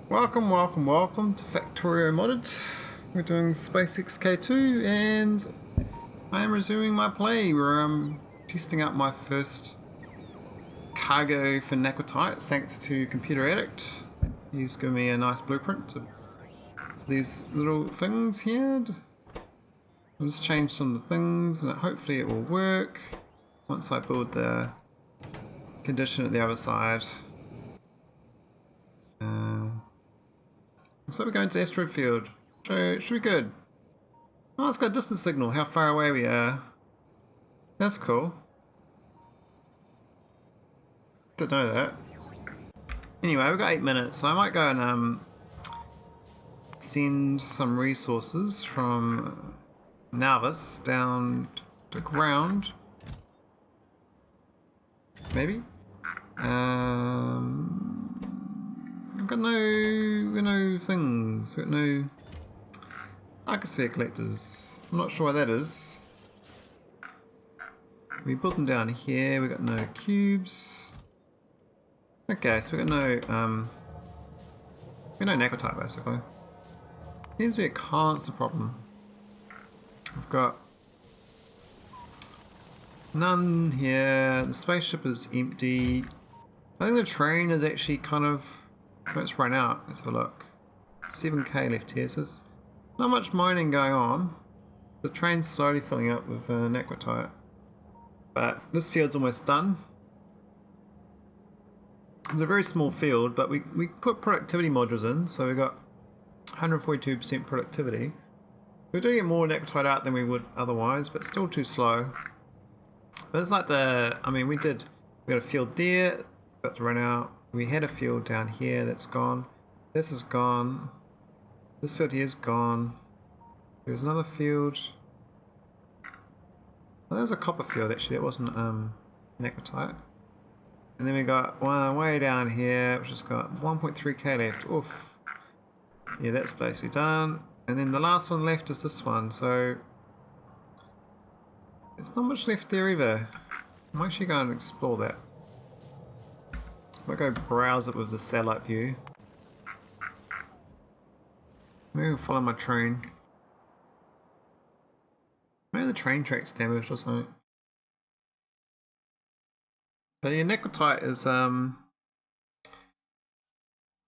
Welcome, welcome, welcome to Factorio Modded. We're doing SpaceX K2 and I am resuming my play where I'm testing out my first cargo for Naquitite thanks to Computer Addict. He's given me a nice blueprint to these little things here. I'll just change some of the things and hopefully it will work once I build the condition at the other side. So we're going to asteroid field. Should be good. Oh, it's got a distance signal, how far away we are. That's cool. Didn't know that. Anyway, we've got 8 minutes, so I might go and send some resources from Narvis down to ground. Maybe. We've got no things. We've got no arcosphere collectors. I'm not sure what that is. We built them down here. We got no cubes. Okay, so we got no Naquitite basically. Seems to be a constant problem. We've got none here. The spaceship is empty. I think the train is actually kind of. It's run out. Let's have a look. 7k left here, so there's not much mining going on. The train's slowly filling up with Naquitite. But this field's almost done. It's a very small field, but we put productivity modules in, so we got 142% productivity. We're doing get more Naquitite out than we would otherwise, but still too slow. But it's like we got a field there, about to run out. We had a field down here that's gone. This is gone. This field here is gone. There's another field. Oh, there's a copper field actually. It wasn't Naquitite. And then we got one way down here, which has got 1.3k left. Oof. Yeah, that's basically done. And then the last one left is this one. So there's not much left there either. I'm actually going to explore that. I'll go browse it with the satellite view. Maybe I'll follow my train. Maybe the train track's damaged or something. But yeah, Naquitite is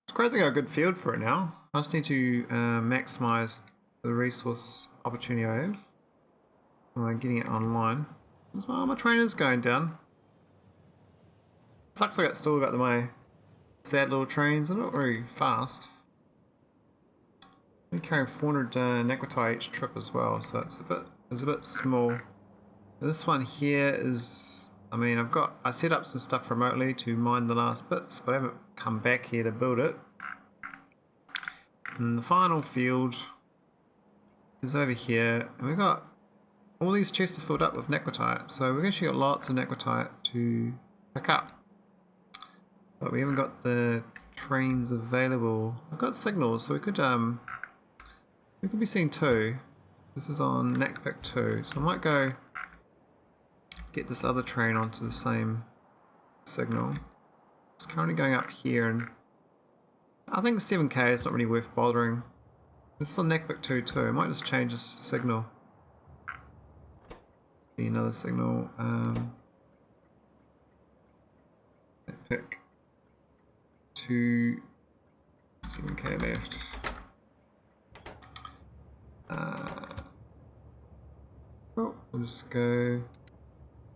it's great to got a good field for it now. I just need to maximize the resource opportunity I have by getting it online. Well, my train is going down. Sucks I still got my sad little trains. They're not very fast. We carry 400 Naquitite each trip as well, so it's a bit small. This one here is, I set up some stuff remotely to mine the last bits, but I haven't come back here to build it. And the final field is over here, and we've got all these chests are filled up with Naquitite, so we've actually got lots of Naquitite to pick up. But we haven't got the trains available. I've got signals, so we could be seeing two. This is on NACPAC 2, so I might go get this other train onto the same signal. It's currently going up here, and I think 7k is not really worth bothering. This is on NACPAC 2 too. I might just change this signal. Be another signal. NACPAC 2, 7k left. We'll just go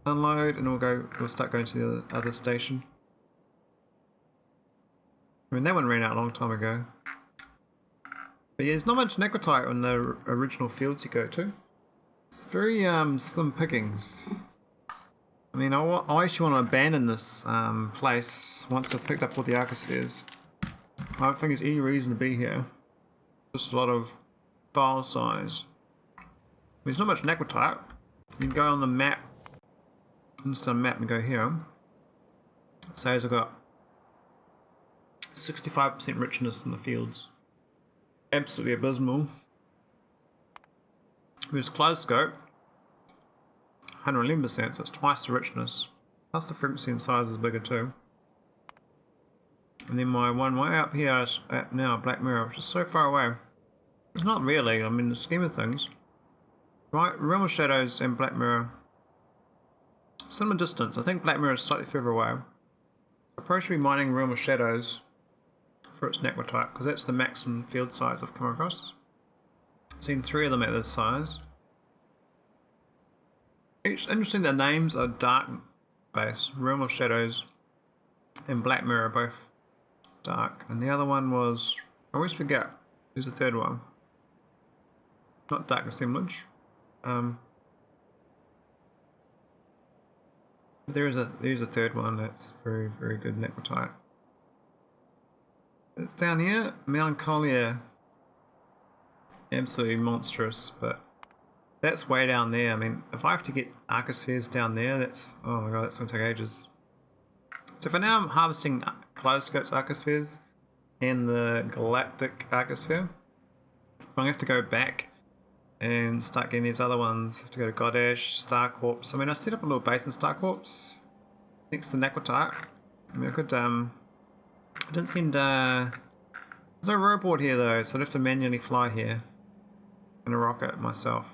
unload and we'll start going to the other station. That one ran out a long time ago. But yeah, there's not much Naquitite on the original fields you go to. It's very slim pickings. I actually want to abandon this place once I've picked up all the arcospheres. I don't think there's any reason to be here. Just a lot of file size. There's not much Naquitite. You can go on the map, instant map, and go here. It says I've got 65% richness in the fields. Absolutely abysmal. Whereas closed scope, 111%, so it's twice the richness. Plus the frequency and size is bigger too. And then my one way up here is at now Black Mirror, which is so far away. It's not really, I mean, in the scheme of things. Right, Realm of Shadows and Black Mirror. Similar distance. I think Black Mirror is slightly further away. I'll probably should be mining Realm of Shadows for its necrotite, because that's the maximum field size I've come across. I've seen 3 of them at this size. It's interesting that names are dark based. Realm of Shadows and Black Mirror are both dark. And the other one was, I always forget, who's the third one? Not Dark Assemblage. There's a third one that's very, very good necrotite. It's down here, Melancholia. Absolutely monstrous, but that's way down there. I mean, if I have to get arcospheres down there, that's, oh my god, that's gonna take ages. So for now I'm harvesting Kaleidoscope's arcospheres and the galactic arcosphere. I'm gonna have to go back and start getting these other ones. I have to go to Godash, Starcorps. I mean, I set up a little base in Starcorps next to necrotite. I mean, I could, I didn't send, there's no robot here though, so I'd have to manually fly here in a rocket myself.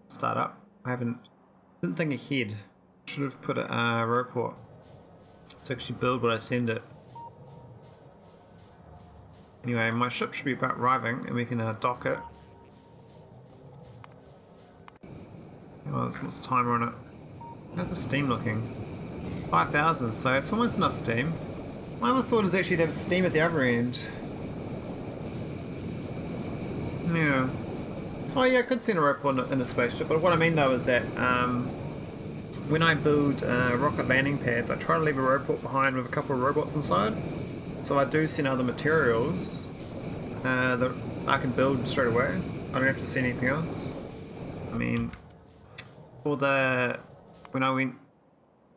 Start up. Didn't think ahead. Should have put a robot to actually build when I send it. Anyway, my ship should be about arriving and we can dock it. Oh, there's lots of timer on it. How's the steam looking? 5,000, so it's almost enough steam. My other thought is actually to have steam at the other end. Yeah. Oh yeah, I could send a robot in a spaceship, but what I mean though is that when I build rocket landing pads, I try to leave a robot behind with a couple of robots inside. So I do send other materials that I can build straight away. I don't have to send anything else. I mean, for when I went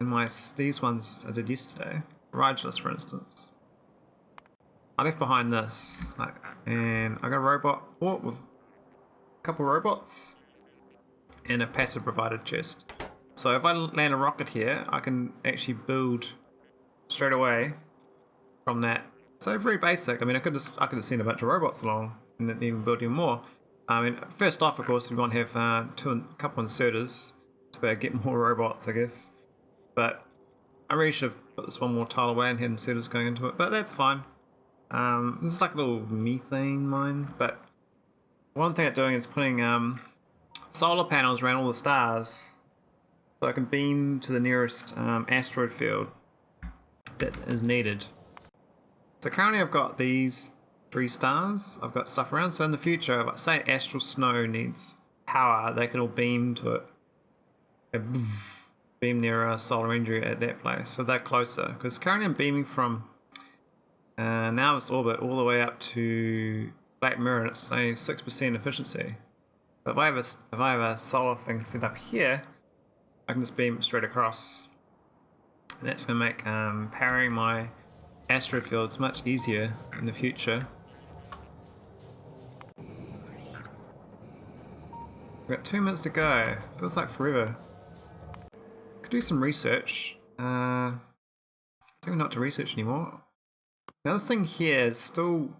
in these ones I did yesterday, Rageless for instance, I left behind this, and I got a robot port with a couple of robots and a passive provided chest. So if I land a rocket here, I can actually build straight away from that. So very basic. I mean, I could have sent a bunch of robots along and then even build even more. I mean, first off, of course, we want to have a couple inserters to be able to get more robots, I guess. But I really should have put this one more tile away and had inserters going into it. But that's fine. This is like a little methane mine. But one thing I'm doing is putting solar panels around all the stars, so I can beam to the nearest asteroid field that is needed. So currently I've got these 3 stars. I've got stuff around. So in the future, if say astral snow needs power, they can all beam to it. Beam near a solar injury at that place. So they're closer. Because currently I'm beaming from now it's orbit all the way up to Black Mirror, and it's only 6% efficiency. But if I have a solar thing set up here, I can just beam it straight across. And that's going to make powering my asteroid fields much easier in the future. We've got 2 minutes to go. Feels like forever. Could do some research. Don't know not to research anymore. Now this thing here is still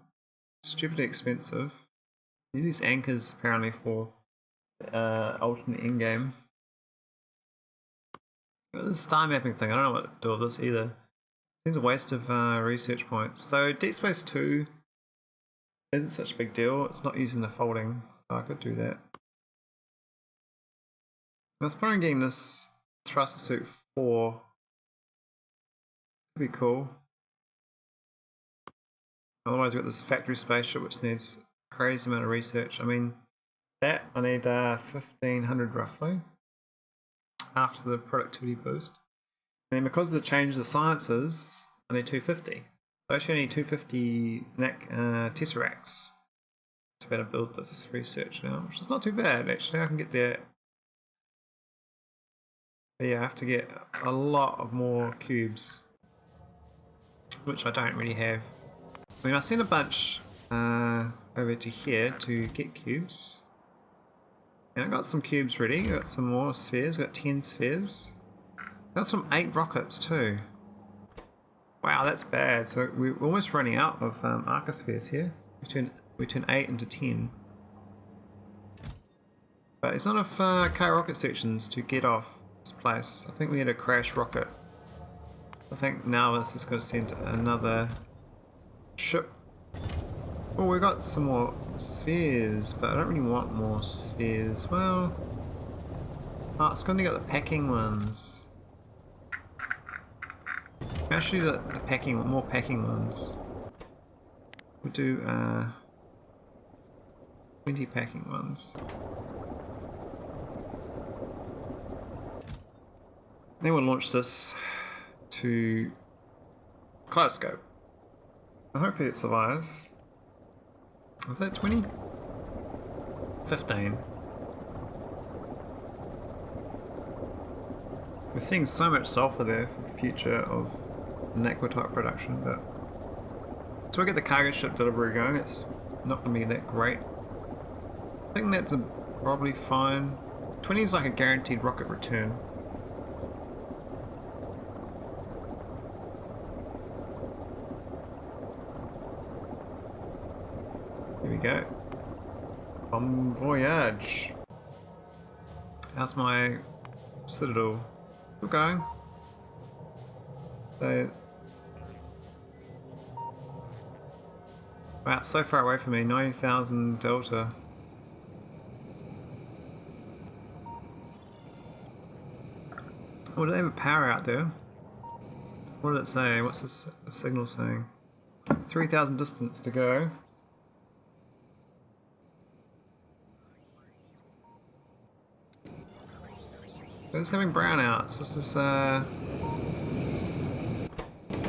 stupidly expensive. Need these anchors apparently for alternate endgame. This star mapping thing, I don't know what to do with this either. Seems a waste of research points. So Deep Space 2 isn't such a big deal. It's not using the folding, so I could do that. I was planning on getting this thruster suit 4. Could be cool. Otherwise we've got this factory spaceship which needs a crazy amount of research. I mean, that I need 1,500 roughly after the productivity boost. And then because of the change of the sciences, I need 250. So I actually need 250 tesseracts to be able to build this research now, which is not too bad actually. I can get there. But yeah, I have to get a lot of more cubes, which I don't really have. I mean, I sent a bunch over to here to get cubes. And I got some cubes ready. Got some more spheres. Got 10 spheres. Got some 8 rockets too. Wow, that's bad. So we're almost running out of arcospheres here. We turn 8 into 10. But it's not enough car rocket sections to get off this place. I think we had a crash rocket. I think now this is going to send another ship. Oh, we got some more spheres, but I don't really want more spheres. Well, oh, it's going to get the packing ones. Actually, the packing, more packing ones. We'll do 20 packing ones. Then we'll launch this to Kaleidoscope. And hopefully it survives. Is that 20? 15. We're seeing so much sulfur there for the future of Naquitite production, but so we get the cargo ship delivery going, it's not going to be that great. I think that's probably fine. 20 is like a guaranteed rocket return. Here we go. Bon voyage. How's my Citadel? Still going. So, wow, it's so far away from me. 90,000 delta. Oh, do they have a power out there? What did it say? What's this signal saying? 3,000 distance to go. It's having brownouts. This is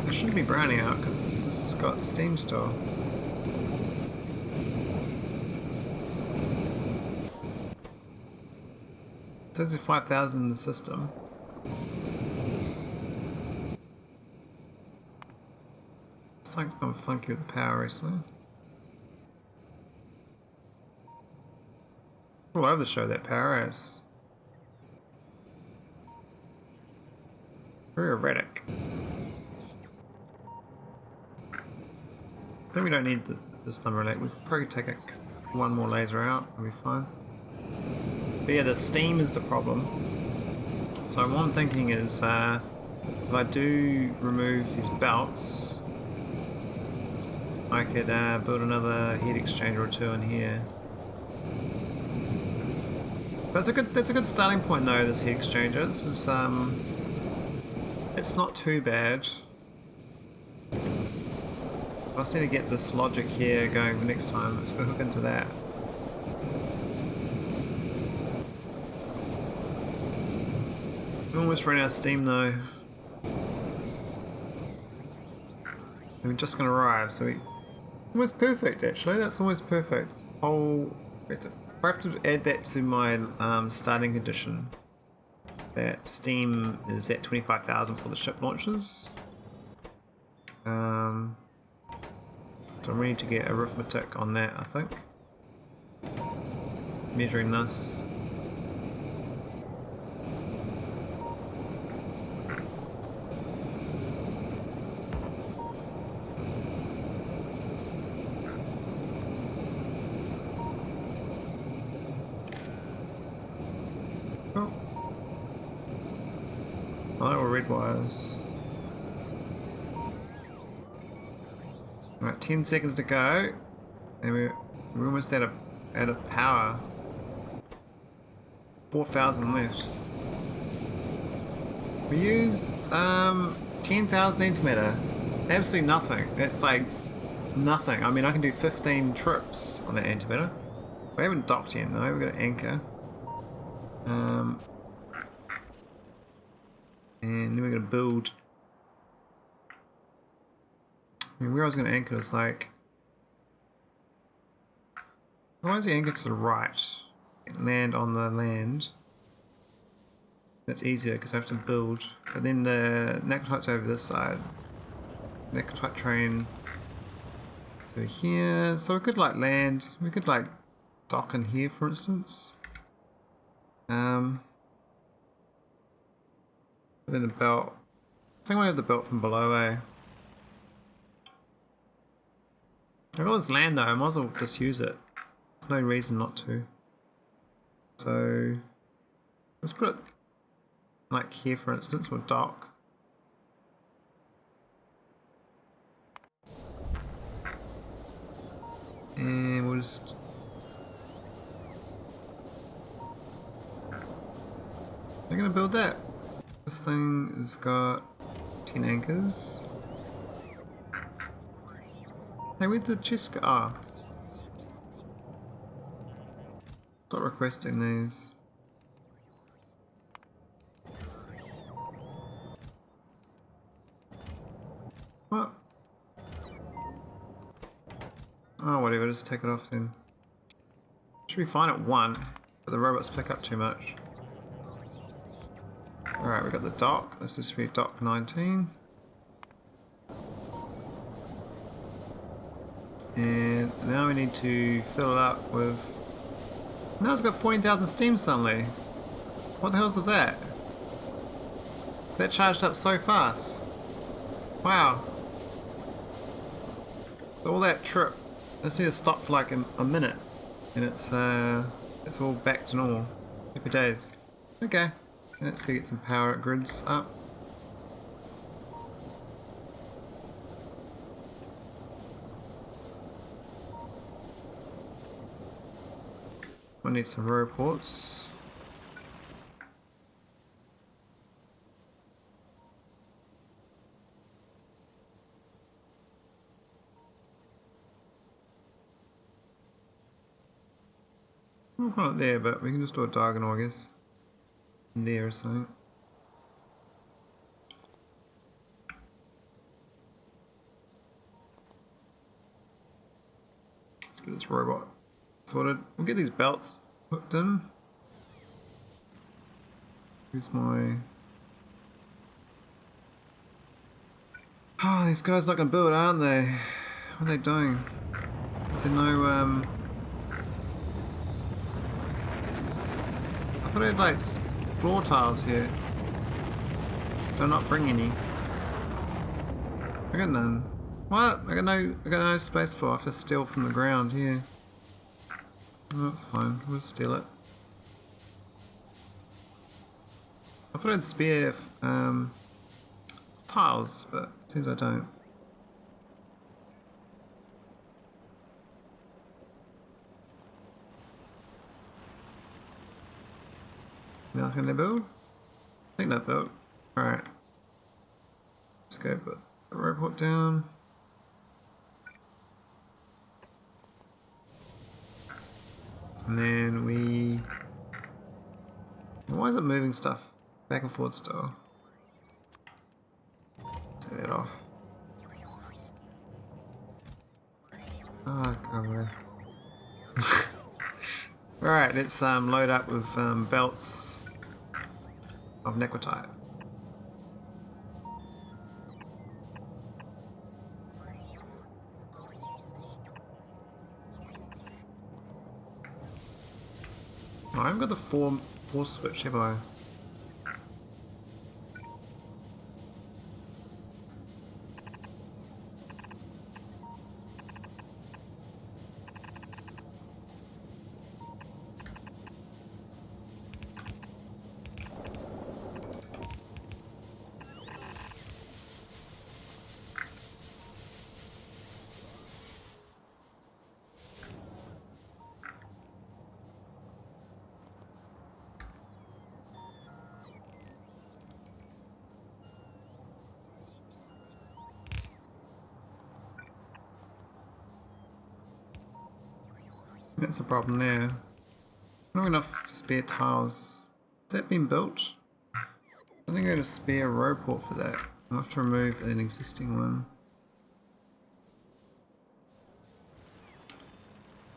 it shouldn't be browning out because this has got steam still. It says there's 5,000 in the system. Something's gone funky with the power recently. All over the show that power is. Very erratic. I think we don't need this number 8. We could probably take one more laser out and be fine. But yeah, the steam is the problem. So what I'm thinking is if I do remove these belts, I could build another heat exchanger or two in here. But that's a good starting point though, this heat exchanger. This is it's not too bad. I just need to get this logic here going for next time. Let's go hook into that. We almost ran out of steam though. And we're just gonna arrive, so almost perfect actually. That's almost perfect. Oh, I have to add that to my starting condition. That steam is at 25,000 for the ship launches. So we need to get arithmetic on that, I think. Measuring this. Oh. Oh, there were red wires. Alright, 10 seconds to go. And we're almost out of power. 4,000 left. We used 10,000 antimatter. Absolutely nothing. That's like nothing. I mean, I can do 15 trips on that antimatter. We haven't docked yet though. We've got an anchor. And then we're going to build. I mean, where I was going to anchor is like. Why is the anchor to the right? Land on the land. That's easier because I have to build. But then the Naquitite's over this side. Naquitite train. So here. So we could like land. We could like dock in here, for instance. Then the belt. I think I have the belt from below, eh? I got this land though, I might as well just use it. There's no reason not to. So let's put it like here for instance, with dock. And we'll just I'm gonna build that. This thing has got 10 anchors. Hey, where'd the chest go? Ah. Stop requesting these. What? Oh, whatever, just take it off then. Should be fine at 1, but the robots pick up too much. Alright, we got the dock. This is for dock 19. And now we need to fill it up with... Now it's got 14,000 steam suddenly. What the hell's with that? That charged up so fast. Wow. So all that trip, I just need to stop for like a minute. And it's all back to normal. Happy days. Okay. Let's go get some power grids up. I need some row ports. Well, not there, but we can just do a diagonal, I guess. In there or something. Let's get this robot sorted. We'll get these belts hooked in. Here's my... Oh, these guys not gonna build, aren't they? What are they doing? Is there no, I thought I had like floor tiles here. Do I not bring any? I got none. What? I got no space floor. I have to steal from the ground here. Oh, that's fine. We'll steal it. I thought I'd spare tiles, but it seems I don't. Now can they build? I think they're built. Alright. Let's go put the robot down. And then we... Why is it moving stuff back and forth still? Take that off. Ah, go away. Alright, let's load up with belts of necrotite. Oh, I haven't got the force switch, have I? That's a problem there. Not enough spare tiles. Has that been built? I think I got a spare row port for that. I'll have to remove an existing one.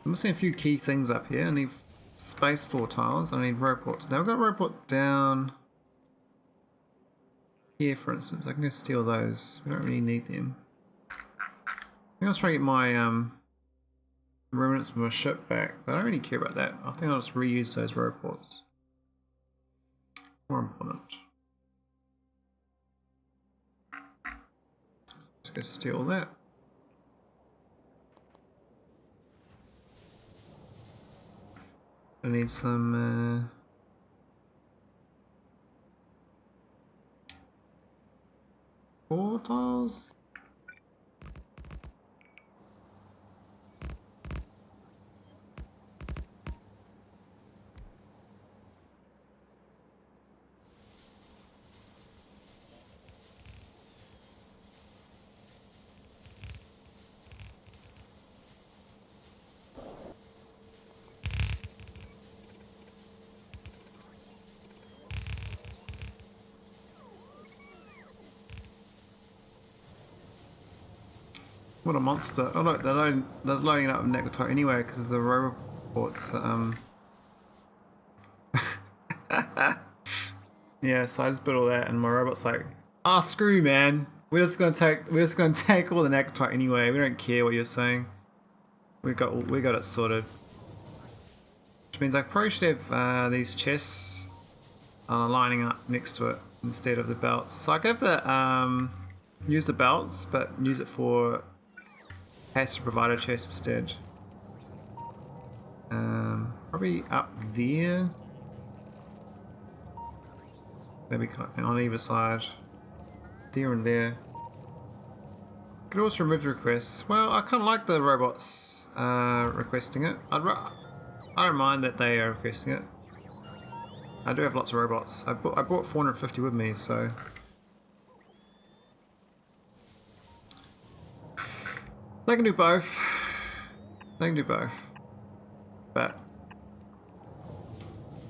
I'm missing a few key things up here. I need space floor tiles. I need row ports. Now I've got row port down here, for instance. I can go steal those. We don't really need them. I think I'll try to get my remnants from my ship back, but I don't really care about that. I think I'll just reuse those row ports. More important. Let's go steal that. I need some portals. What a monster. Oh look, they're loading it up with Necrotite anyway because the robots yeah, so I just built all that and my robot's like, ah, screw man. We're just gonna take all the Necrotite anyway. We don't care what you're saying. We got it sorted. Which means I probably should have these chests lining up next to it instead of the belts. So I could have the use the belts, but use it for passenger provider chest instead. Probably up there. Maybe on either side. There and there. Could also remove the requests. Well, I kind of like the robots requesting it. I don't mind that they are requesting it. I do have lots of robots. I brought 450 with me, so they can do both. They can do both. But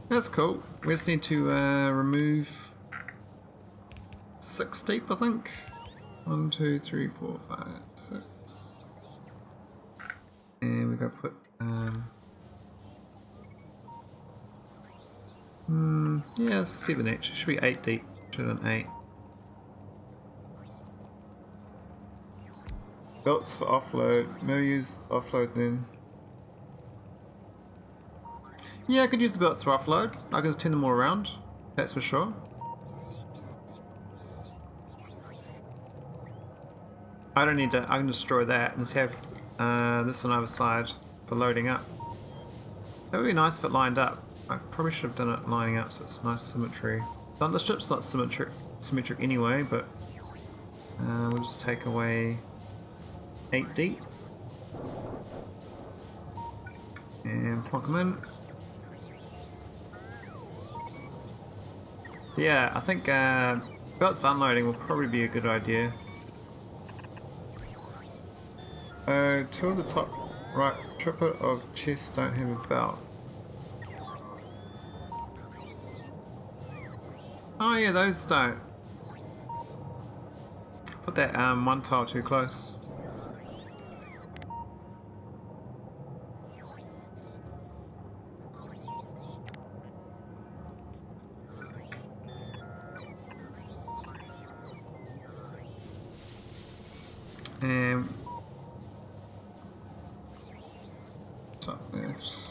that's cool. We just need to remove 6 deep, I think. 1, 2, 3, 4, 5, 6. And we're gonna put yeah, 7 each. It should be 8 deep. Should have been 8. Belts for offload. Maybe use offload then. Yeah, I could use the belts for offload. I can just turn them all around. That's for sure. I don't need to. I can destroy that and just have this on either side for loading up. That would be nice if it lined up. I probably should have done it lining up so it's nice symmetry. The ship's not symmetric anyway, but we'll just take away 8 deep and plonk them in. Yeah, I think belts for unloading will probably be a good idea. 2 of the top right triplet of chests don't have a belt. Oh yeah, those don't. Put that one tile too close. And top left.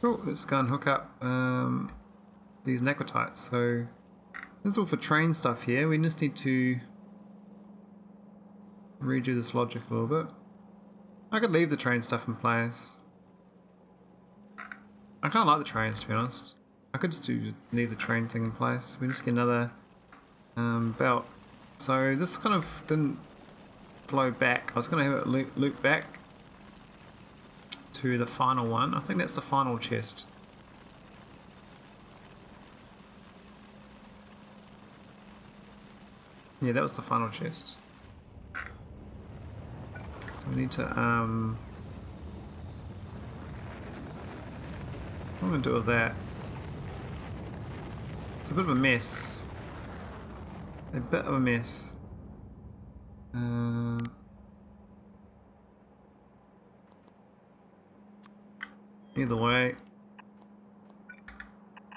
Cool, let's go and hook up these Necrotites. So this is all for train stuff here. We just need to redo this logic a little bit. I could leave the train stuff in place. I kind of like the trains, to be honest. I could just leave the train thing in place. We just get another belt. So this kind of didn't flow back. I was going to have it loop back to the final one. I think that's the final chest. Yeah, that was the final chest. So we need to what am I going to do with that? It's a bit of a mess. A bit of a mess. Either way,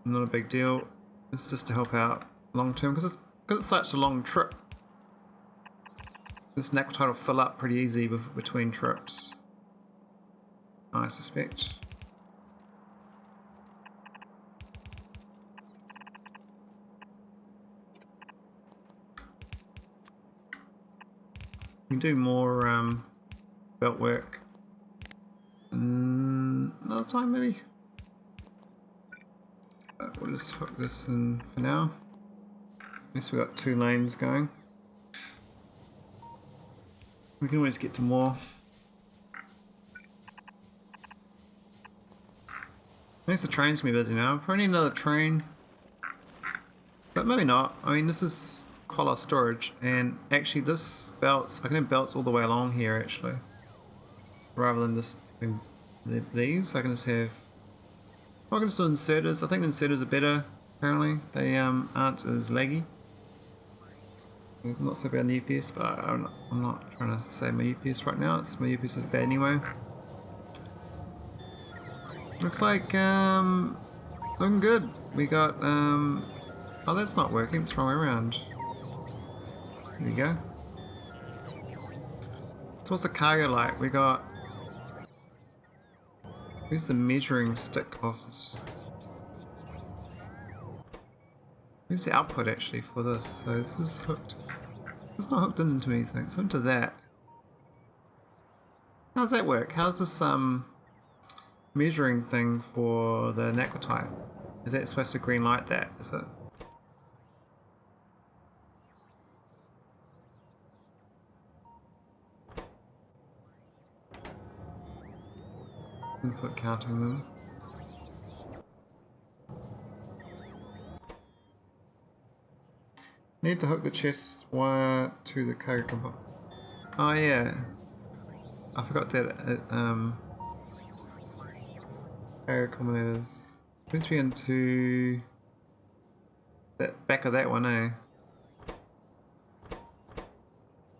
not a big deal. It's just to help out long term because it's such a long trip. This Necrotite will fill up pretty easy between trips, I suspect. can do more belt work another time maybe. We'll just hook this in for now. At least we've got 2 lanes going. We can always get to more. At least the train's gonna be busy now. Probably need another train. But maybe not. I mean, this is quite a lot of storage, and actually this belts, I can have belts all the way along here actually. Rather than just having these, I can just have, I can just do inserters. I think the inserters are better, apparently. They aren't as laggy. Not so bad on the UPS, but I'm not trying to say my UPS right now. My UPS is bad anyway. Looks like looking good. We got oh, that's not working. It's the wrong way around. There you go. So what's the cargo like? We got, where's the measuring stick of this? Where's the output actually for this? So this is hooked. It's not hooked into anything. It's into that. How does that work? How's this measuring thing for the necrotite? Is that supposed to green light that? Is it? Input counting them. Need to hook the chest wire to the cargo compartment. Oh yeah, I forgot that. Cargo combinators. Meant to be into that back of that one, eh?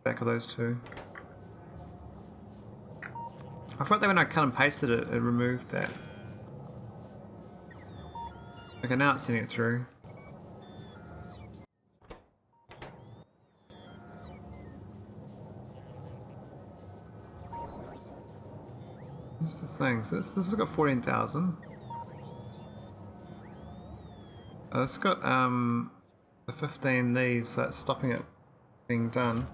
Back of those two. I forgot that when I cut and pasted it, it removed that. Okay, now it's sending it through. What's the thing? So this has got 14,000. It's got the 15 these, so it's stopping it being done.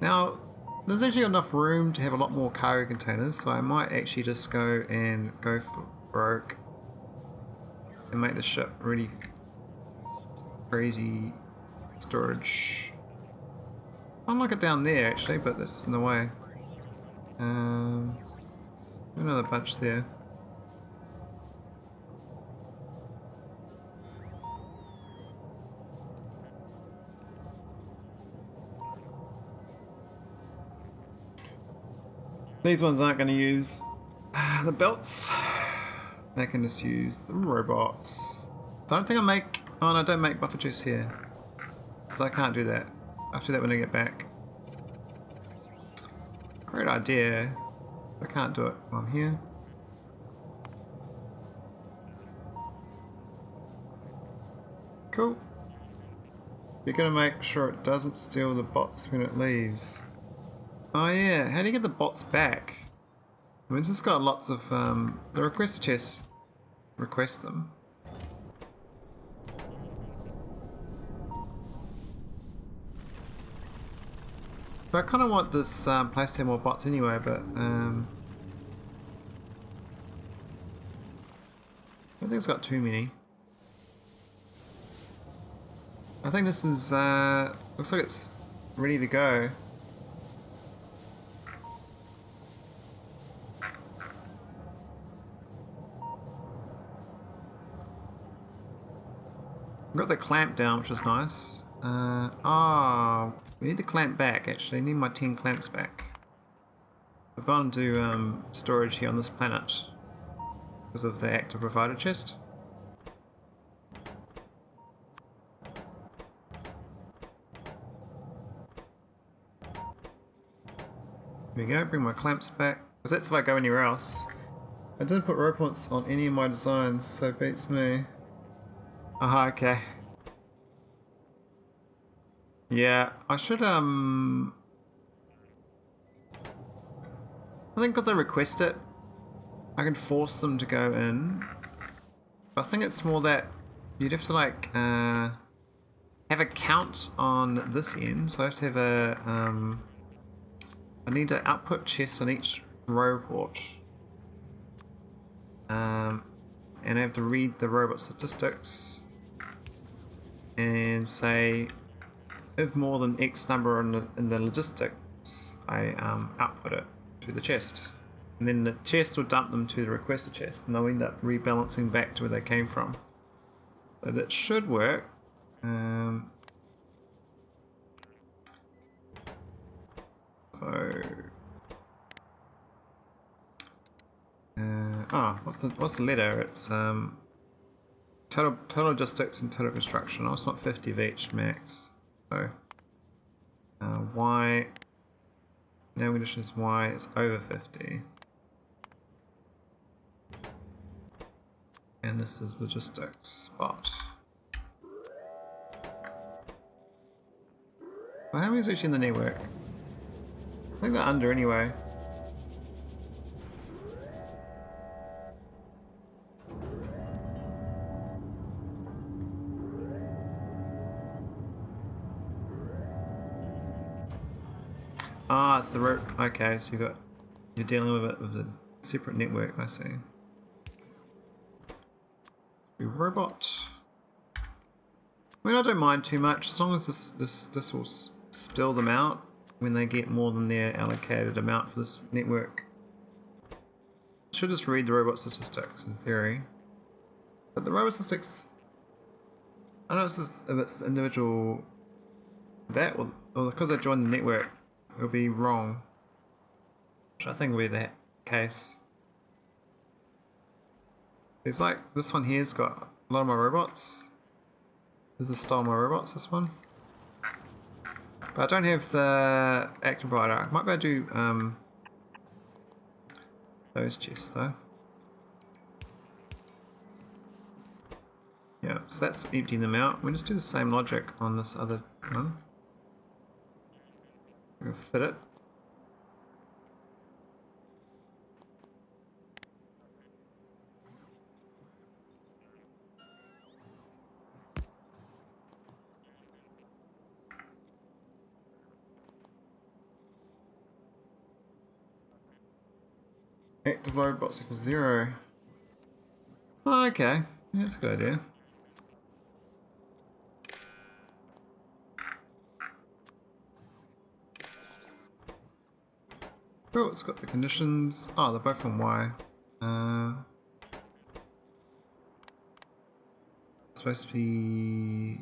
Now, there's actually enough room to have a lot more cargo containers, so I might actually just go for broke and make the ship really crazy storage. I like it down there actually, but that's in the way. Another bunch there. These ones aren't going to use the belts. They can just use the robots. I don't think I make... Oh no, I don't make buffer chests here. So I can't do that. I have to do that when I get back. Great idea. I can't do it while I'm here. Cool. You're going to make sure it doesn't steal the bots when it leaves. Oh yeah, how do you get the bots back? I mean, this has got lots of, the requester chests request them. But I kind of want this place to have more bots anyway, but I don't think it's got too many. I think this is, looks like it's ready to go. Got the clamp down, which is nice. Oh, we need the clamp back actually. I need my 10 clamps back. I've gone to storage here on this planet because of the active provider chest. There we go, bring my clamps back. Because that's if I go anywhere else. I didn't put rope points on any of my designs, so it beats me. Aha, okay. Yeah, I should, I think because I request it, I can force them to go in. But I think it's more that you'd have to, like, have a count on this end, so I have to have a, I need to output chests on each robot. And I have to read the robot statistics and say if more than X number in the logistics, I output it to the chest. And then the chest will dump them to the requester chest, and they'll end up rebalancing back to where they came from. So that should work. What's the letter? It's total logistics and total construction. I just want 50 of each max. So Y now conditions Y is over 50. And this is logistics spot. Well, how many is actually in the network? I think they're under anyway. Ah, it's the rope. Okay, so you're dealing with it with a separate network. I see. Robot. I mean, I don't mind too much as long as this will spill them out when they get more than their allocated amount for this network. I should just read the robot statistics in theory, but the robot statistics. I don't know if it's individual that or because they joined the network. It'll be wrong, which I think will be the case. It's like this one here's got a lot of my robots. This is style my robots, this one. But I don't have the active provider. I might be able to do those chests though. Yeah, so that's emptying them out. We'll just do the same logic on this other one. We'll fit it. Active robots equals 0. Oh, okay, yeah, that's a good idea. Oh, it's got the conditions. Oh, they're both on Y. It's supposed to be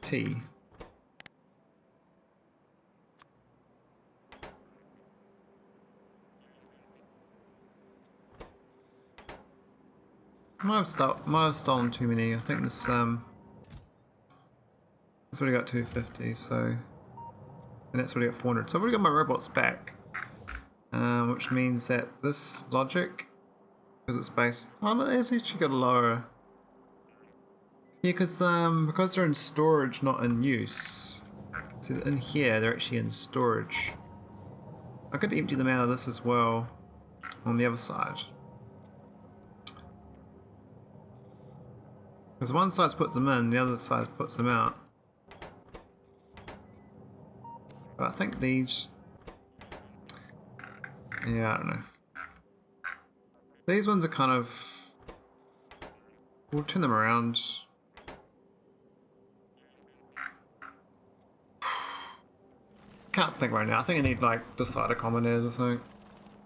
T. Might have stolen too many. I think this it's already got 250, so and that's already got 400. So I've already got my robots back, which means that this logic, because it's based, oh, it's actually got a lower. Yeah, because they're in storage, not in use. So in here, they're actually in storage. I could empty them out of this as well on the other side. Because one side puts them in, the other side puts them out. But I think these... yeah, I don't know. These ones are kind of... we'll turn them around. Can't think right now. I think I need like decider combinators or something.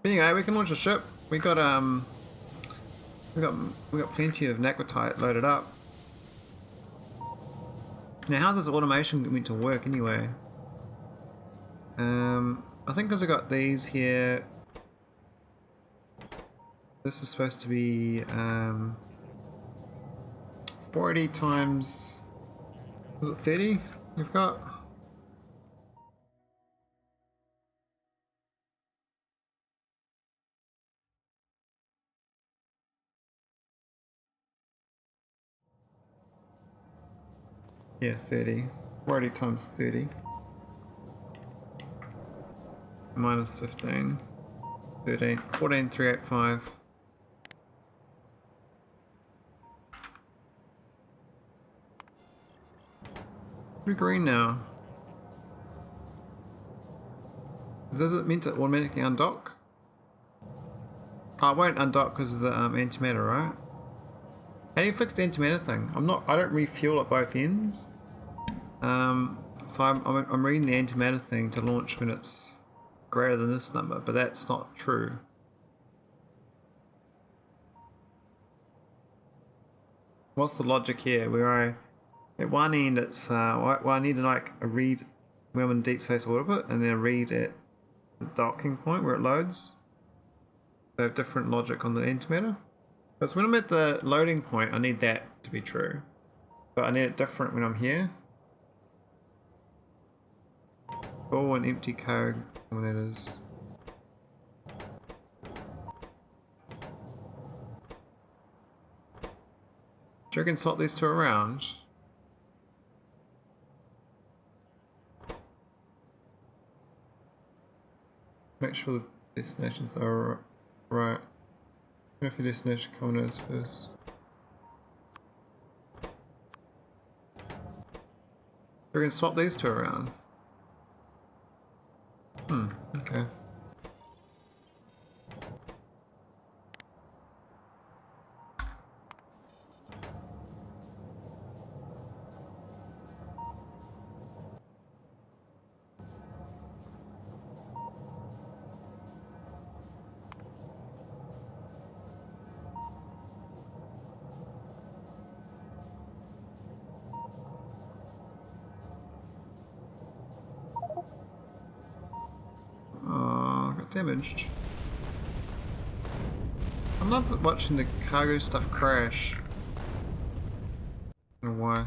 But anyway, we can launch a ship. We got plenty of necrotite loaded up. Now, how's this automation meant to work anyway? I think because I got these here, this is supposed to be 40 times 30. We've got. Yeah, 30. 40 times 30. Minus 15. 13. 14,385. We're green now. Does it mean to automatically undock? Oh, it won't undock because of the antimatter, right? How do you fix the antimatter thing? I don't refuel at both ends. So I'm reading the antimatter thing to launch when it's greater than this number, but that's not true. What's the logic here? Where at one end it's well, I need to like a read when I'm in deep space orbit, and then a read at the docking point where it loads. They have different logic on the antimatter. Because when I'm at the loading point, I need that to be true, but I need it different when I'm here. Oh, an empty code when it is. Do you reckon swap these two around? Make sure the destinations are right. If your destination coordinates first. We're gonna swap these two around. Okay. Oh, got damaged. I love watching the cargo stuff crash. I don't know why.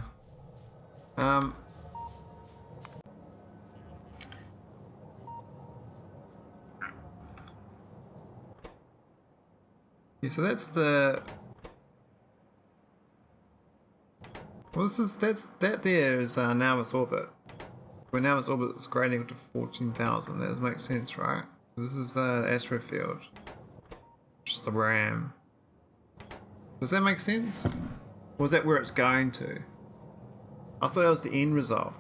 Yeah, so that's the. Well, that there is now its orbit. Where now its orbit is greater equal to 14,000. That does make sense, right? This is the asteroid field, which is the RAM. Does that make sense? Or is that where it's going to? I thought that was the end result.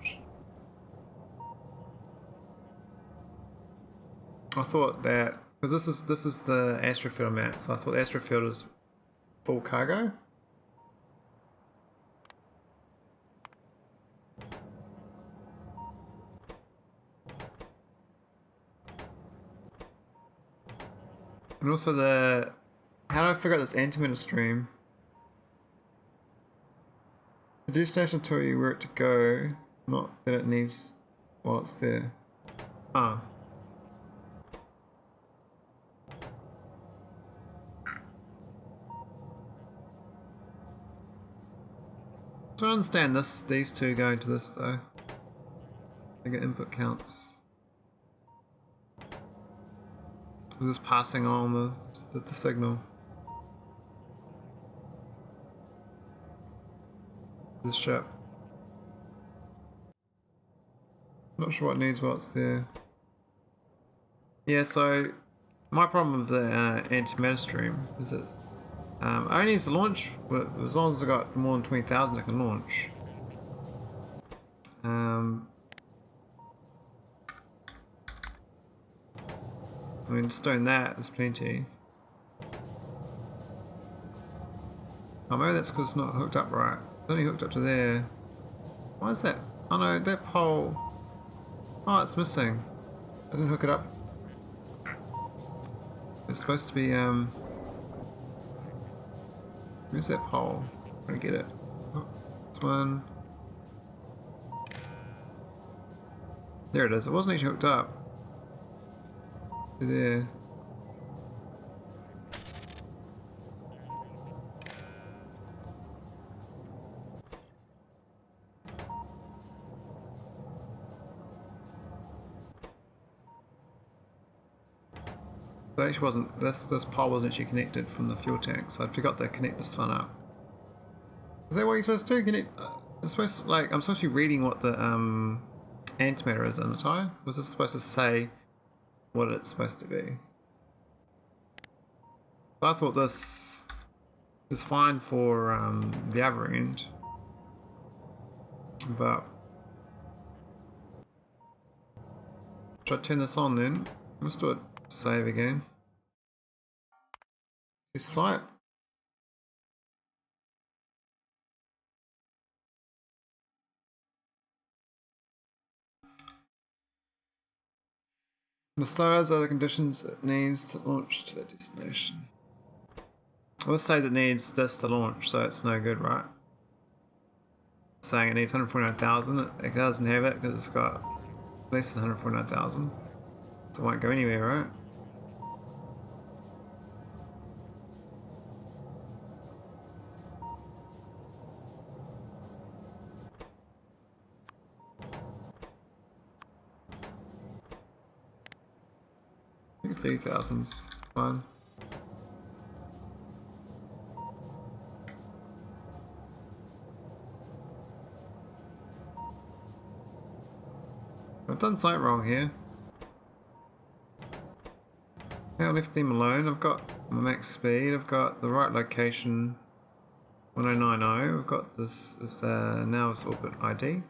I thought that because this is the asteroid field map, so I thought the asteroid field is full cargo. And also how do I figure out this antimatter stream? The destination will tell you where it to go, not that it needs while it's there. Ah. I don't understand these two going to this though. They get input counts. Is this passing on the signal? This ship. Not sure what needs what's there. Yeah, so my problem with the antimatter stream is it only needs to launch as long as I got more than 20,000 I can launch. I mean, just doing that, there's plenty. Oh, maybe that's because it's not hooked up right. It's only hooked up to there. Why is that? Oh no, that pole. Oh, it's missing. I didn't hook it up. It's supposed to be, where's that pole? I'm trying to get it. Oh, this one. There it is. It wasn't actually hooked up. There. But actually wasn't. This pole wasn't actually connected from the fuel tank, so I forgot to connect this one up. Is that what you're supposed to do? Connect? It's supposed to, like, I'm supposed to be reading what the antimatter is, isn't I? Was this supposed to say what it's supposed to be? So I thought this is fine for the other end, but should I turn this on then? Let's do it. Save again. This flight. The stars are the conditions it needs to launch to the destination. Well, it says it needs this to launch, so it's no good, right? It's saying it needs 149,000. It doesn't have it because it's got less than 149,000. So it won't go anywhere, right? I think 3,000's fine. I've done something wrong here. I left them alone. I've got my max speed. I've got the right location. 1090. I've got this is the now's orbit ID.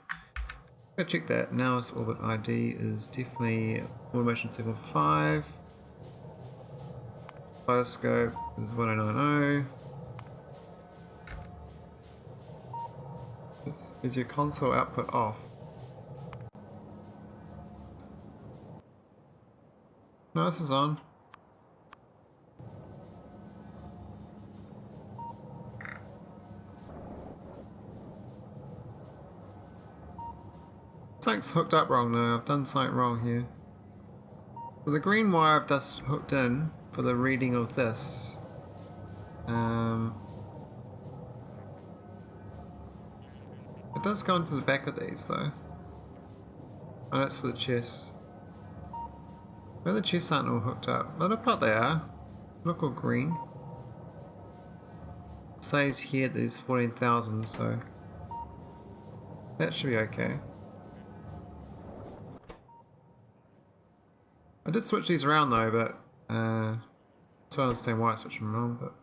Go check that. Now's orbit ID is definitely automation 7.5. Photoscope is 1090. Is your console output off? No, this is on. Something's hooked up wrong though. I've done something wrong here. So the green wire I've just hooked in for the reading of this. It does go into the back of these though. Oh, that's for the chest. Where the chests aren't all hooked up. They look like they are. They look all green. It says here there's 14,000, so that should be okay. I did switch these around though, but I don't understand why I switched them around. But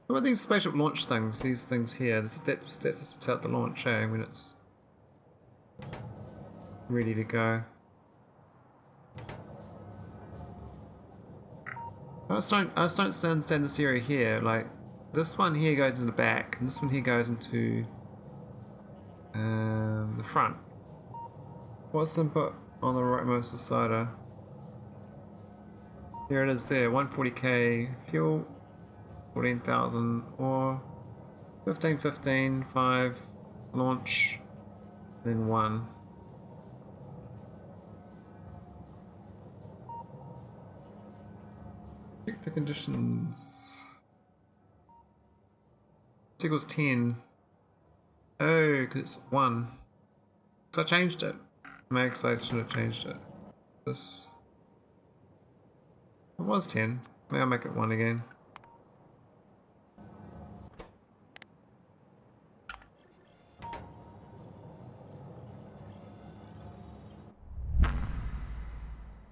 what about these spaceship launch things? These things here. That's just to tell it to launch, eh? When it's ready to go. I just don't understand this area here. Like this one here goes in the back, and this one here goes into the front. What's the input on the rightmost decider? Here it is there, 140k fuel, 14,000 or 15, 5 launch, then 1. Check the conditions. This equals 10. Oh, because it's 1. So I changed it. Maybe I should have changed it. This. It was 10. Maybe I'll make it 1 again.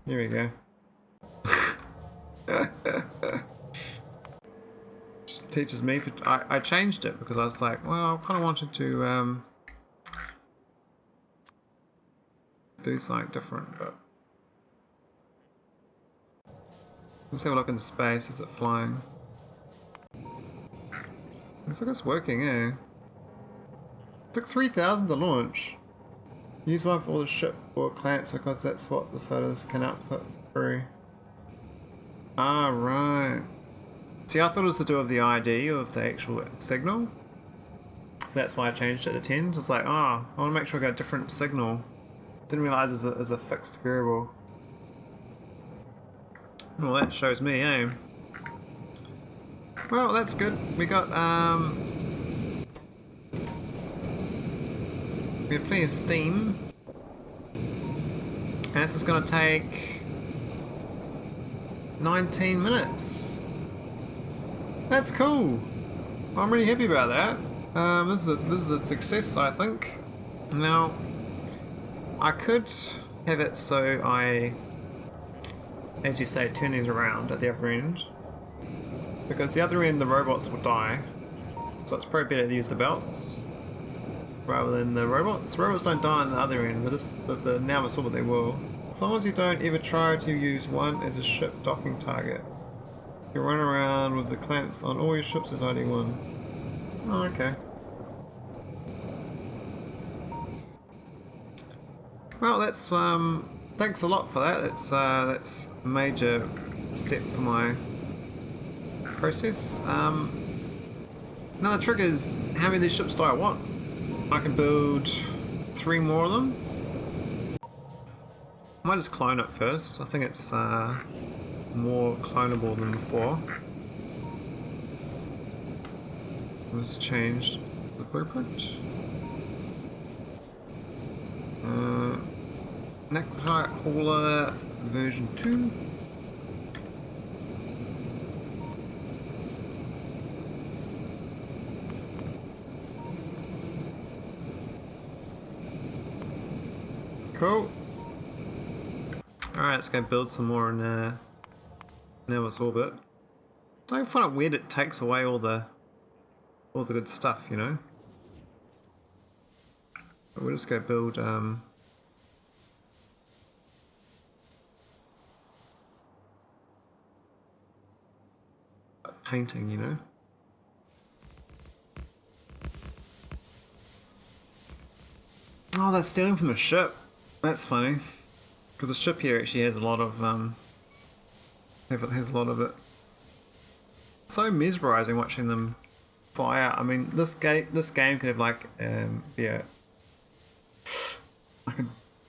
Here we go. Just teaches me for I changed it because I was like, well, I kind of wanted to do something different, but let's have a look in space. Is it flying? Looks like it's working, eh? It took 3,000 to launch. Use one for all the ship or clamps because that's what the sodas can output through. Ah, right. See, I thought it was to do with the ID of the actual signal. That's why I changed it to 10. It's like, I want to make sure I got a different signal. Didn't realize it was a fixed variable. Well, that shows me, eh? Well, that's good. We got, we have plenty of steam. And this is going to take 19 minutes. That's cool. I'm really happy about that. This is a success, I think. Now, I could have it so I, as you say, turn these around at the other end. Because the other end, the robots will die. So it's probably better to use the belts rather than the robots. The robots don't die on the other end, but the now it's all that they will. As long as you don't ever try to use one as a ship docking target. If you run around with the clamps on all your ships, there's only one. Oh, okay. Well, that's thanks a lot for that. That's a major step for my process. Now the trick is, how many of these ships do I want? I can build 3 more of them. I might just clone it first. I think it's more clonable than before. Let's change the blueprint. Necrotite Hauler version 2. Cool. Alright, let's go build some more in Nevis orbit. I find it weird it takes away all the good stuff, you know. But we'll just go build a painting, you know. Oh, they're stealing from the ship. That's funny. Because the ship here actually has a lot of has a lot of it. So mesmerizing watching them fly out. I mean, this game could have like be a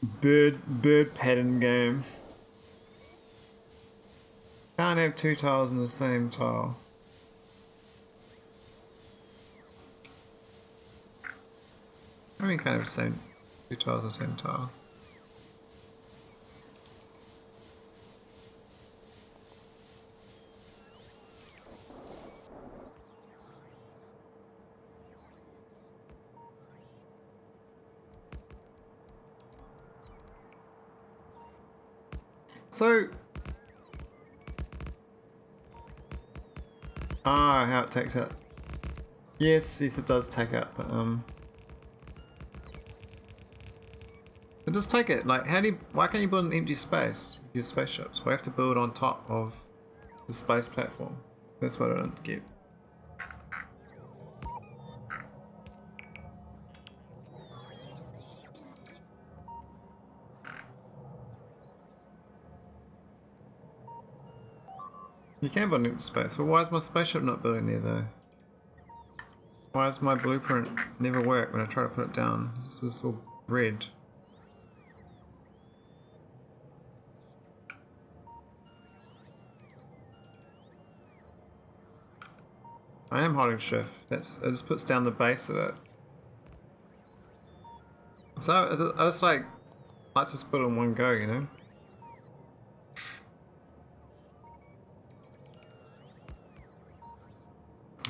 bird pattern game. Can't have 2 tiles in the same tile. I mean, can't have the same 2 tiles in the same tile. So, how it takes out. Yes, it does take out the But just take it. Like, why can't you build an empty space with your spaceships? We have to build on top of the space platform. That's what I don't get. You can build an empty space, but why is my spaceship not building there though? Why does my blueprint never work when I try to put it down? This is all red. I am holding shift. It just puts down the base of it. So I just like to just put it in one go, you know?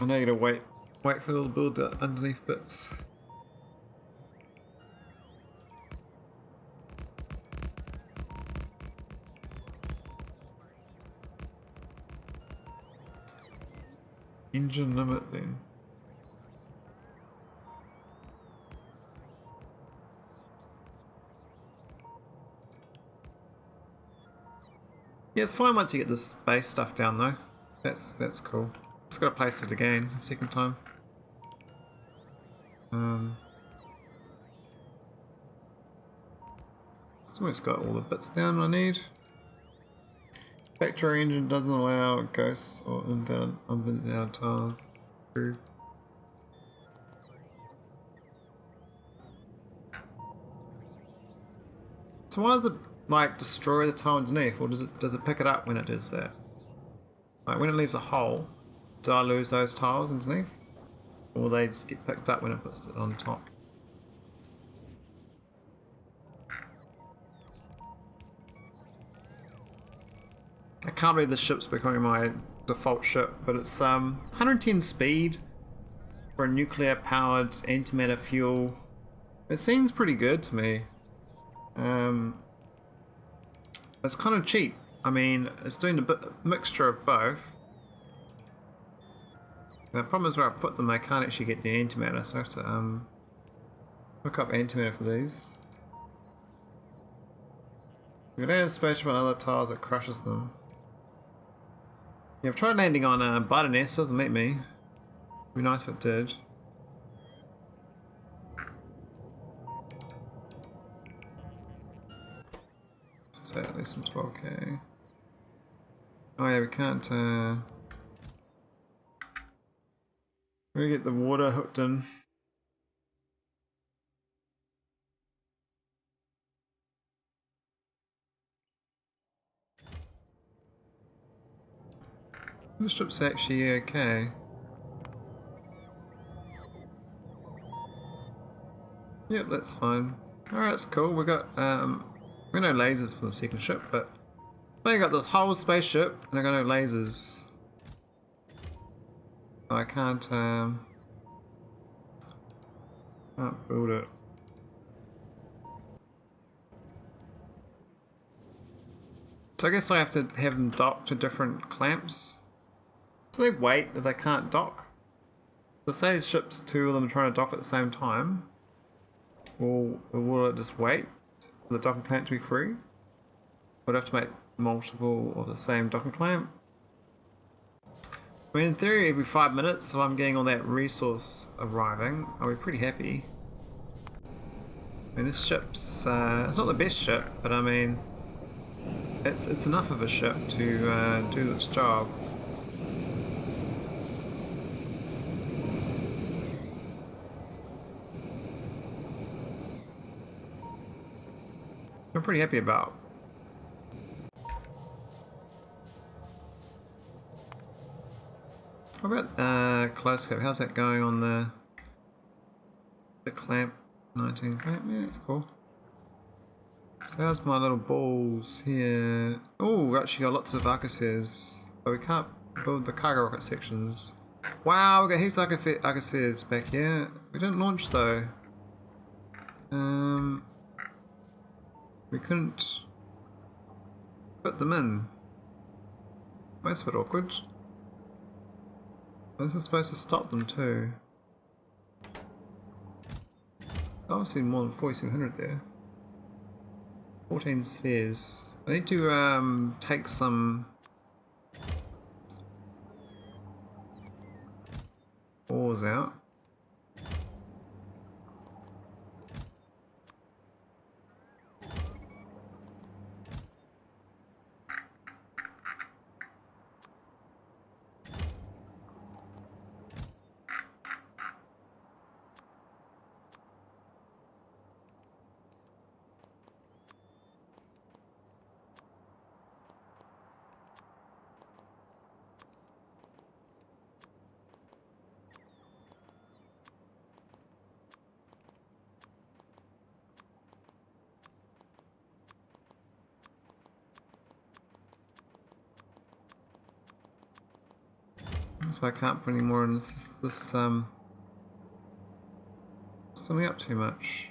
I know you gotta wait for it to build the underneath bits. Engine limit then. Yeah, it's fine once you get the space stuff down though. That's cool. Just gotta place it again a second time. It's almost got all the bits down I need. Factory engine doesn't allow ghosts or unvented tiles. True. So why does it like destroy the tile underneath, or does it pick it up when it does that? Like when it leaves a hole, do I lose those tiles underneath? Or will they just get picked up when it puts it on top? I can't believe the ship's becoming my default ship, but it's 110 speed for a nuclear powered antimatter fuel. It seems pretty good to me. It's kind of cheap. I mean, it's doing a mixture of both. The problem is where I put them, I can't actually get the antimatter, so I have to hook up antimatter for these. We land a spaceship on other tiles, it crushes them. Yeah, I've tried landing on a button S, doesn't let me. It'd be nice if it did. Let's say at least in 12k. Oh yeah, we can't we get the water hooked in. The ship's actually okay. Yep, that's fine. Alright, that's cool. We got no lasers for the second ship, but I got this whole spaceship and I got no lasers. So I can't build it. So I guess I have to have them dock to different clamps. So they wait if they can't dock. So say the ships, two of them are trying to dock at the same time. Or will it just wait for the docking clamp to be free? Would have to make multiple of the same docking clamp. I mean, in theory, every 5 minutes, if I'm getting all that resource arriving, I'll be pretty happy. I mean, this ship's it's not the best ship, but I mean, it's enough of a ship to do its job. I'm pretty happy about. How about close scope? How's that going on the clamp? 19 clamp, yeah, it's cool. So how's my little balls here? Oh, we actually got lots of arcospheres, but we can't build the cargo rocket sections. Wow, we got heaps of arcospheres back here. We didn't launch though. We couldn't put them in. That's a bit awkward. This is supposed to stop them too. Obviously more than 4700 there. 14 spheres. I need to take some ores out. So I can't put any more in this it's filling up too much.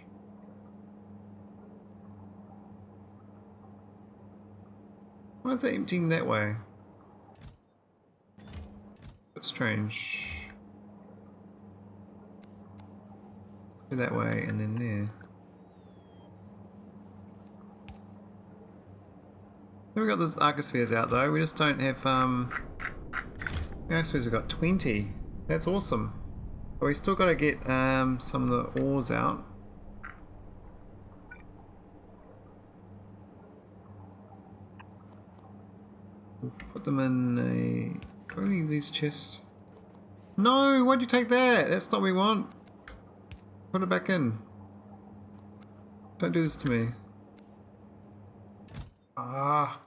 Why is it emptying that way? Bit strange. Go that way and then there. Then we got those arcospheres out though. We just don't have arcospheres. We've got 20. That's awesome. But we still got to get some of the ores out. We'll put them in a. Only these chests. No, why'd you take that? That's not what we want. Put it back in. Don't do this to me. Ah.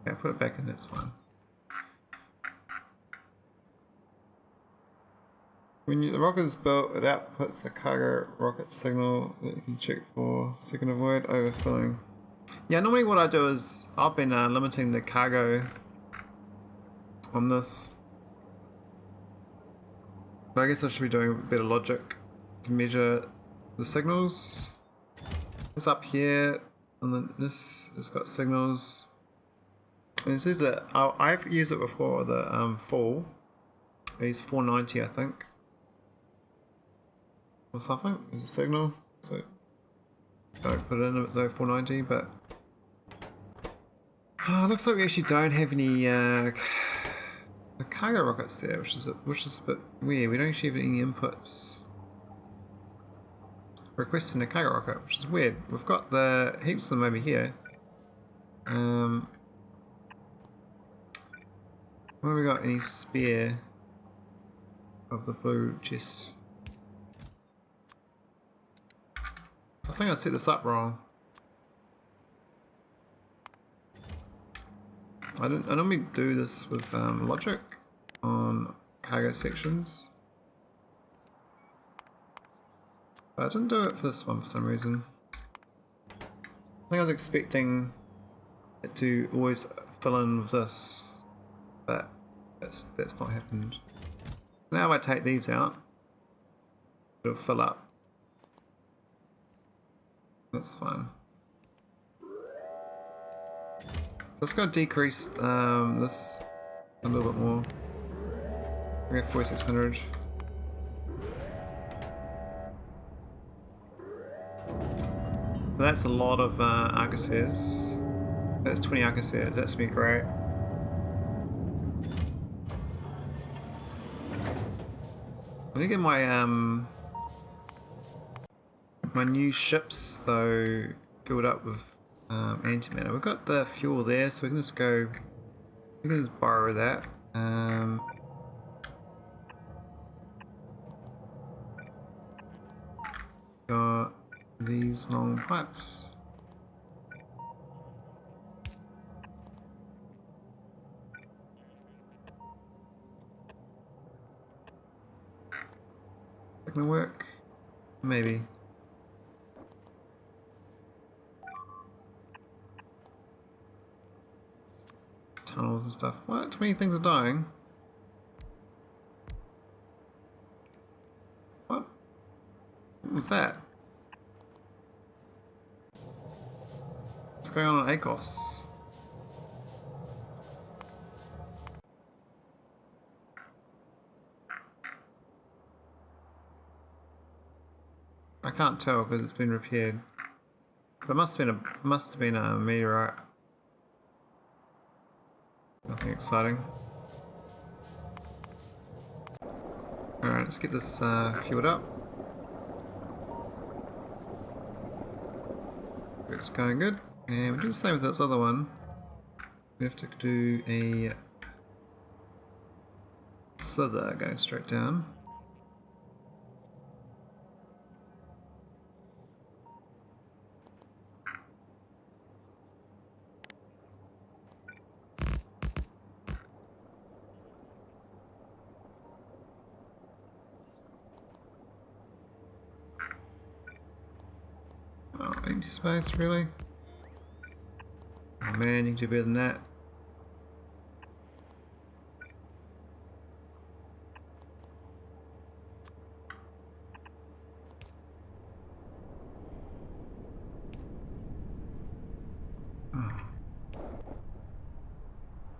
Yeah, put it back in, that's fine. When the rocket is built, it outputs a cargo rocket signal that you can check for, so you can avoid overfilling. Yeah, normally what I do is, I've been limiting the cargo on this. But I guess I should be doing better logic to measure the signals. It's up here, and then this has got signals. And it says that I've used it before, the fall. It's 490, I think. or something. There's a signal, so don't put it in if it's over 490. But looks like we actually don't have any the cargo rockets there, which is a bit weird. We don't actually have any inputs requesting a cargo rocket, which is weird. We've got the heaps of them over here. Where have we got any spare of the blue chest? I think I set this up wrong. I normally do this with logic on cargo sections, but I didn't do it for this one for some reason. I think I was expecting it to always fill in with this, but that's not happened. Now if I take these out, it'll fill up. That's fine. So let's go decrease this a little bit more. We have 4600. That's a lot of arcospheres. That's 20 arcospheres. That's gonna be great. Let me get my my new ships though filled up with antimatter. We've got the fuel there, so we can just go. We can just borrow that. Got these long pipes. That gonna work? Maybe. Tunnels and stuff. What? Too many things are dying. What? What was that? What's going on at ACOS? I can't tell because it's been repaired. But it must have been a meteorite. Nothing exciting. Alright, let's get this fueled up. It's going good. And we'll do the same with this other one. We have to do a slither going straight down. Oh, empty space, really? Oh man, you can do better than that.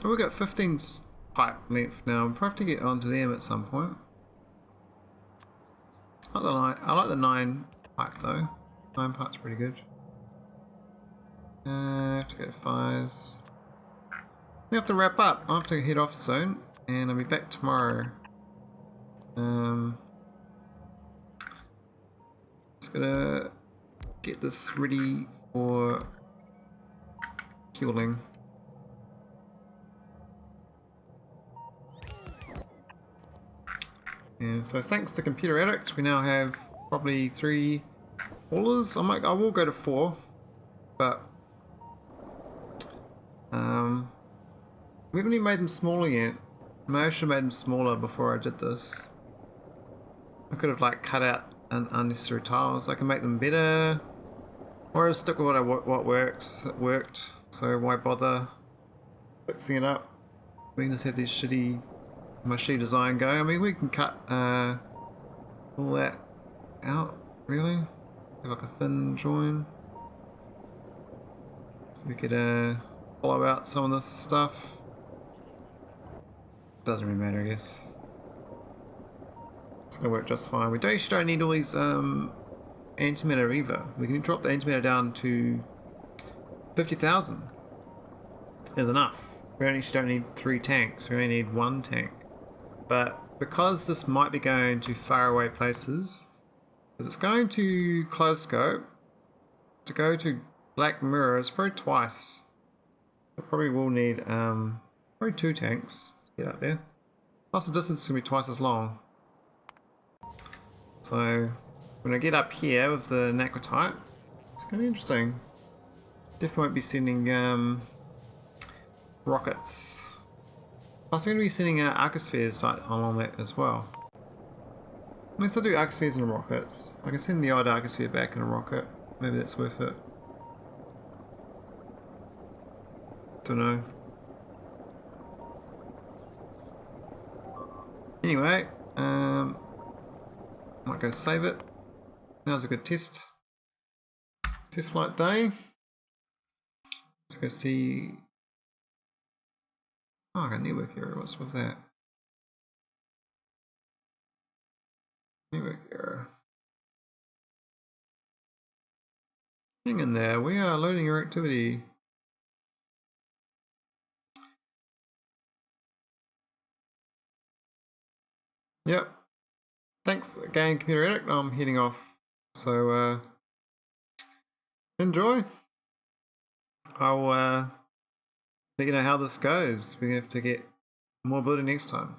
Oh, we've got 15 pipe length now. We'll probably have to get onto them at some point. I like the 9 pipe though. 9 pipe's pretty good. I have to get 5s. We have to wrap up. I have to head off soon, and I'll be back tomorrow. Just gonna get this ready for fueling. And so thanks to Computer Addict, we now have probably 3 haulers. I will go to 4, but we haven't even made them smaller yet. I should have made them smaller before I did this. I could have like cut out unnecessary tiles. I can make them better, or I'll stick with what works. It worked, so why bother fixing it up? We can just have this shitty design go. I mean, we can cut all that out, really. Have like a thin join. We could hollow out some of this stuff. Doesn't really matter, I guess. It's gonna work just fine. We actually don't need all these antimatter either. We can drop the antimatter down to 50,000 is enough. We actually don't need 3 tanks, we only need 1 tank. But because this might be going to faraway places, because it's going to close scope, to go to Black Mirror, it's probably twice. I probably will need probably 2 tanks to get up there. Plus the distance is going to be twice as long. So when I get up here with the Naquitite, it's going to be interesting. Definitely won't be sending rockets. Plus we're going to be sending arcospheres along that as well. Unless I do arcospheres and rockets. I can send the odd arcosphere back in a rocket. Maybe that's worth it. Don't know. Anyway, might go save it. Now's a good test flight day. Let's go see. Oh, I got network error. What's with that? Network error. Hang in there. We are loading your activity. Yep. Thanks again, Computer Addict. I'm heading off. So, enjoy. I'll let you know how this goes. We're going to have to get more building next time.